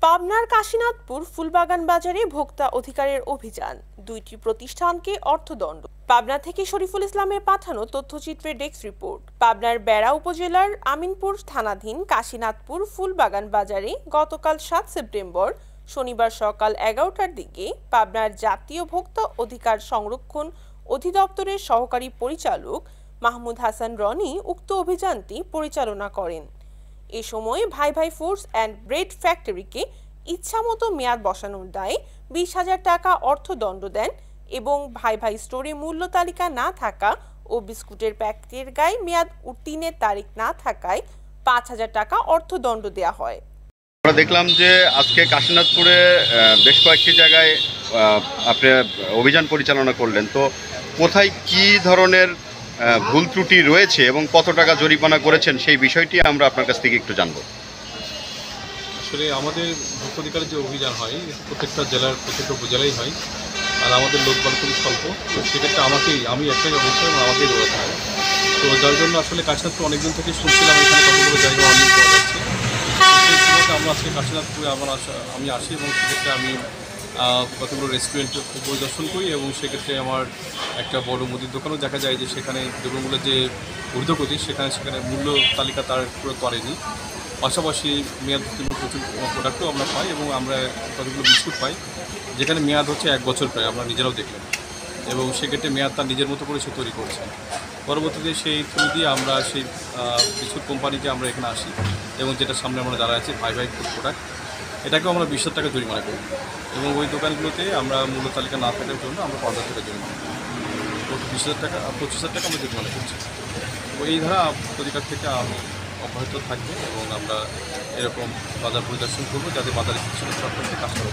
পাবনার কাশীনাথপুর ফুলবাগান বাজারে ভোক্তা অধিকারের অভিযান, দুইটি প্রতিষ্ঠানকে অর্থদণ্ড। পাবনা থেকে শরীফুল ইসলামের পাঠানো তথ্যচিত্রের ডেস্ক রিপোর্ট। পাবনার বেড়া উপজেলার আমিনপুর থানাধীন কাশীনাথপুর ফুলবাগান বাজারে গতকাল 7 সেপ্টেম্বর শনিবার সকাল 11টার দিকে পাবনার জাতীয় ভোক্তা অধিকার সংরক্ষণ অধিদপ্তরের সহকারী পরিচালক মাহমুদ হাসান রনি উক্ত অভিযানটি পরিচালনা করেন। এ সময় ভাই ভাই ফুডস অ্যান্ড ব্রেড ফ্যাক্টরিকে ইচ্ছামতো মেয়াদ বসানোর দায়ে 20,000 টাকা অর্থদণ্ড দেন এবং ভাই ভাই স্টোরে মূল্য তালিকা না থাকা ও বিস্কুটের প্যাকেটের গায়ে মেয়াদ উত্তীর্ণের তারিখ না থাকায় 5,000 টাকা অর্থদণ্ড দেওয়া হয়। আমরা দেখলাম যে আজকে কাশীনাথপুরে বেশ কয়েকটি জায়গায় আপনি অভিযান পরিচালনা করলেন, তো কোথায় কি ধরনের ভুল ত্রুটি রয়েছে এবং কত টাকা জরিমানা করেছেন সেই বিষয়টি আমরা আপনার কাছ থেকে একটু জানব। আসলে আমাদের ভোক্তা অধিকারের যে অভিযান হয় প্রত্যেকটা জেলার প্রত্যেকটা উপজেলায় হয়, আর আমাদের লোকবল খুবই স্বল্প, তো সেক্ষেত্রে আমি একটাই অবস্থা এবং আমাকেই দৌড়াতে হয়। তো যার জন্য আসলে কাশীনাথপুর অনেকদিন থেকে শুনছিলাম এখানে কতগুলো জায়গা অনেক পাওয়া যাচ্ছে। সেই সময়তে আমরা আজকে কাশীনাথপুরে আমি আসি এবং সেক্ষেত্রে আমি কতগুলো রেস্টুরেন্ট পরিদর্শন করি এবং সেক্ষেত্রে আমার একটা বড় মুদির দোকানও দেখা যায় যে সেখানে দ্রব্যমূল্যের যে ঊর্ধ্বগতি সেখানে মূল্য তালিকা তার পুরো করেনি। পাশাপাশি মেয়াদ উত্তীর্ণ প্রচুর প্রোডাক্টও আমরা পাই এবং আমরা কতগুলো বিস্কুট পাই যেখানে মেয়াদ হচ্ছে 1 বছর প্রায়, আমরা নিজেরাও দেখলাম, এবং সেক্ষেত্রে মেয়াদ তার নিজের মতো করে সে তৈরি করছে। পরবর্তীতে সেই থ্রু দিয়ে আমরা সেই বিস্কুট কোম্পানিকে আমরা এখানে আসি এবং যেটা সামনে আমরা দাঁড়ায় আছি ভাই ভাই ফুড প্রোডাক্ট, এটাকেও আমরা 20,000 টাকা জরিমানা করি এবং ওই দোকানগুলোতে আমরা মূল্য তালিকা না থাকার জন্য আমরা 5,000 টাকা জরিমানা করি। 20,000 টাকা 25,000 টাকা আমরা জরিমানা করছি। তো এই ধারা অধিকার থেকে অব্যাহত থাকবে এবং আমরা এরকম বাজার পরিদর্শন করবো যাতে বাজারে কিছু কাস্টমার